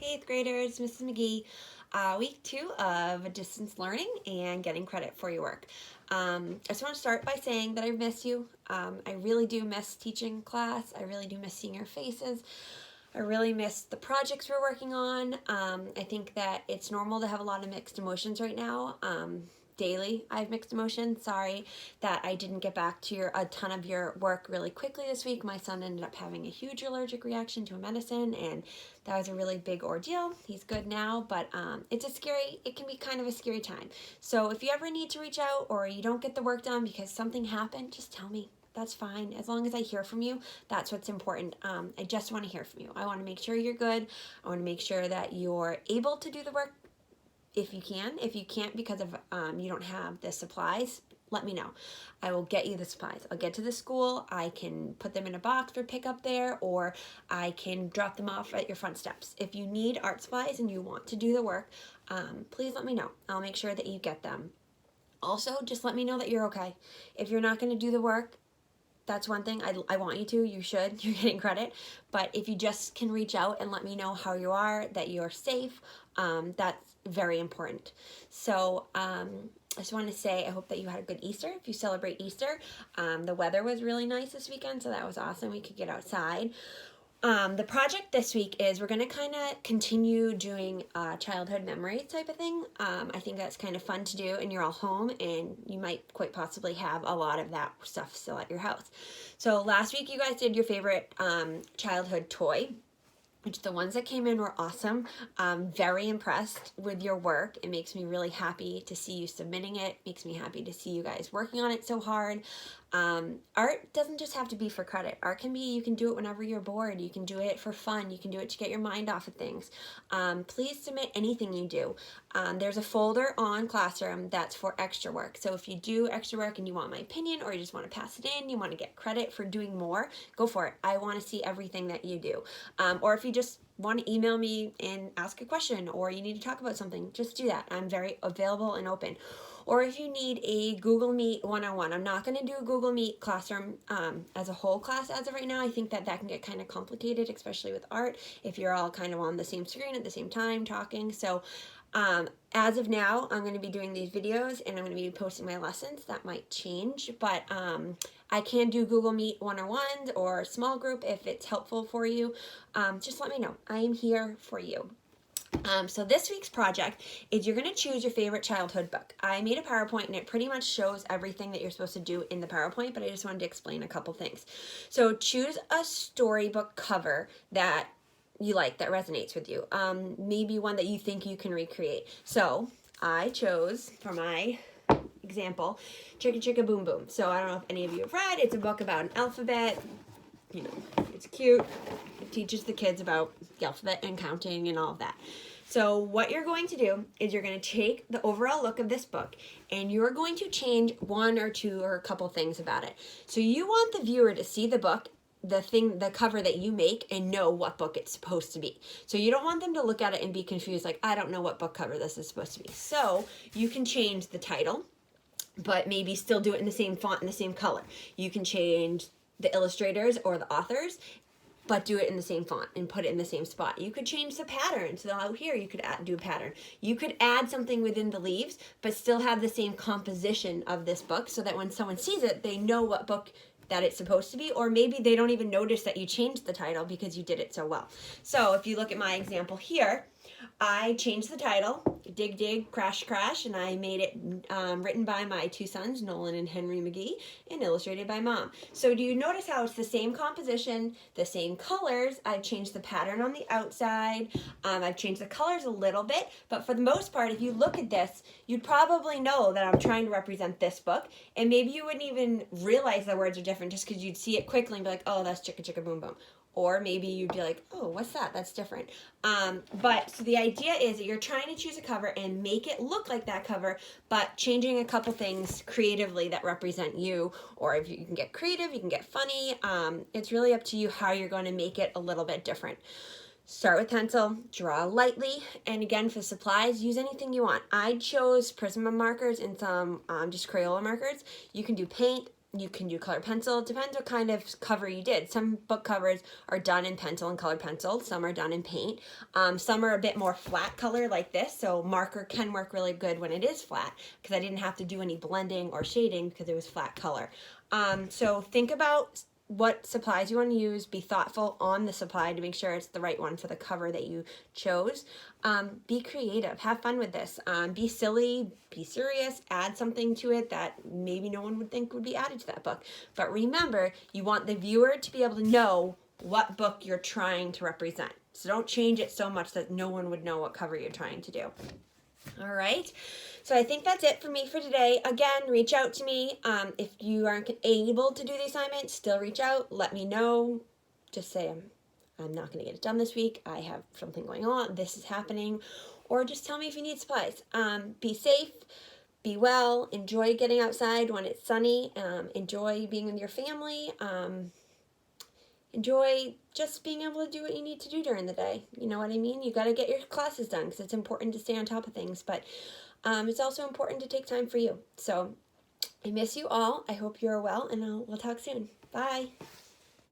Hey 8th graders, Mrs. McGee. Week 2 of distance learning and getting credit for your work. I just want to start by saying that I miss you. I really do miss teaching class. I really do miss seeing your faces. I really miss the projects we're working on. I think that it's normal to have a lot of mixed emotions right now. Daily, I have mixed emotions. Sorry that I didn't get back to a ton of your work really quickly this week. My son ended up having a huge allergic reaction to a medicine, and that was a really big ordeal. He's good now, but it can be kind of a scary time. So if you ever need to reach out or you don't get the work done because something happened, just tell me. That's fine. As long as I hear from you, that's what's important. I just want to hear from you. I want to make sure you're good. I want to make sure that you're able to do the work if you can. If you can't because of you don't have the supplies, let me know. I will get you the supplies. I'll get to the school. I can put them in a box for pickup there, or I can drop them off at your front steps. If you need art supplies and you want to do the work, please let me know. I'll make sure that you get them. Also, just let me know that you're okay. If you're not going to do the work, that's one thing. I want you to. You should. You're getting credit. But if you just can reach out and let me know how you are, that you're safe, that's very important. So I just want to say I hope that you had a good Easter. If you celebrate Easter, the weather was really nice this weekend, so that was awesome. We could get outside. The project this week is we're going to kind of continue doing childhood memories type of thing. I think that's kind of fun to do, and you're all home, and you might quite possibly have a lot of that stuff still at your house. So last week you guys did your favorite childhood toy, which the ones that came in were awesome. Very impressed with your work. It makes me really happy to see you submitting it. Makes me happy to see you guys working on it so hard. Art doesn't just have to be for credit. Art can be, you can do it whenever you're bored. You can do it for fun. You can do it to get your mind off of things. Please submit anything you do. There's a folder on Classroom that's for extra work. So if you do extra work and you want my opinion, or you just want to pass it in, you want to get credit for doing more, go for it. I want to see everything that you do. Or if you just want to email me and ask a question, or you need to talk about something, just do that. I'm very available and open. Or if you need a Google Meet one-on-one, I'm not going to do a Google Meet classroom as a whole class as of right now. I think that can get kind of complicated, especially with art, if you're all kind of on the same screen at the same time talking. So as of now, I'm going to be doing these videos and I'm going to be posting my lessons. That might change, but I can do Google Meet one-on-ones or small group if it's helpful for you. Just let me know. I am here for you. So this week's project is you're going to choose your favorite childhood book. I made a PowerPoint and it pretty much shows everything that you're supposed to do in the PowerPoint, but I just wanted to explain a couple things. So choose a storybook cover that you like, that resonates with you. Maybe one that you think you can recreate. So I chose, for my example, Chicka Chicka Boom Boom. So I don't know if any of you have read. It's a book about an alphabet. You know, it's cute. It teaches the kids about the alphabet and counting and all of that. So what you're going to do is you're going to take the overall look of this book and you're going to change one or two or a couple things about it. So you want the viewer to see the book, the cover that you make, and know what book it's supposed to be. So you don't want them to look at it and be confused, like, I don't know what book cover this is supposed to be. So you can change the title, but maybe still do it in the same font and the same color. You can change the illustrators or the authors, but do it in the same font and put it in the same spot. You could change the pattern. So out here, you could do a pattern. You could add something within the leaves, but still have the same composition of this book so that when someone sees it, they know what book that it's supposed to be, or maybe they don't even notice that you changed the title because you did it so well. So if you look at my example here, I changed the title, Dig Dig Crash Crash, and I made it written by my two sons, Nolan and Henry McGee, and illustrated by Mom. So do you notice how it's the same composition, the same colors? I've changed the pattern on the outside. I've changed the colors a little bit, but for the most part, if you look at this, you'd probably know that I'm trying to represent this book, and maybe you wouldn't even realize the words are different just because you'd see it quickly and be like, oh, that's Chicka Chicka Boom Boom. Or maybe you'd be like, oh, what's that? That's different. But so the idea is that you're trying to choose a cover and make it look like that cover, but changing a couple things creatively that represent you. Or if you can get creative, you can get funny. It's really up to you how you're going to make it a little bit different. Start with pencil, draw lightly, and again, for supplies, use anything you want. I chose Prisma markers and some just Crayola markers. You can do paint. You can do color pencil. It depends what kind of cover you did. Some book covers are done in pencil and colored pencil. Some are done in paint. Some are a bit more flat color like this. So marker can work really good when it is flat because I didn't have to do any blending or shading because it was flat color. So think about what supplies you want to use. Be thoughtful on the supply to make sure it's the right one for the cover that you chose. Be creative, have fun with this. Be silly, be serious, add something to it that maybe no one would think would be added to that book. But remember, you want the viewer to be able to know what book you're trying to represent. So don't change it so much that no one would know what cover you're trying to do. All right, so I think that's it for me for today. Again, reach out to me. If you aren't able to do the assignment, still reach out. Let me know. Just say I'm not going to get it done this week. I have something going on. This is happening. Or just tell me if you need supplies. Be safe. Be well. Enjoy getting outside when it's sunny. Enjoy being with your family. Enjoy just being able to do what you need to do during the day. You know what I mean? You got to get your classes done because it's important to stay on top of things, but it's also important to take time for you. So I miss you all. I hope you're well, and we'll talk soon. Bye.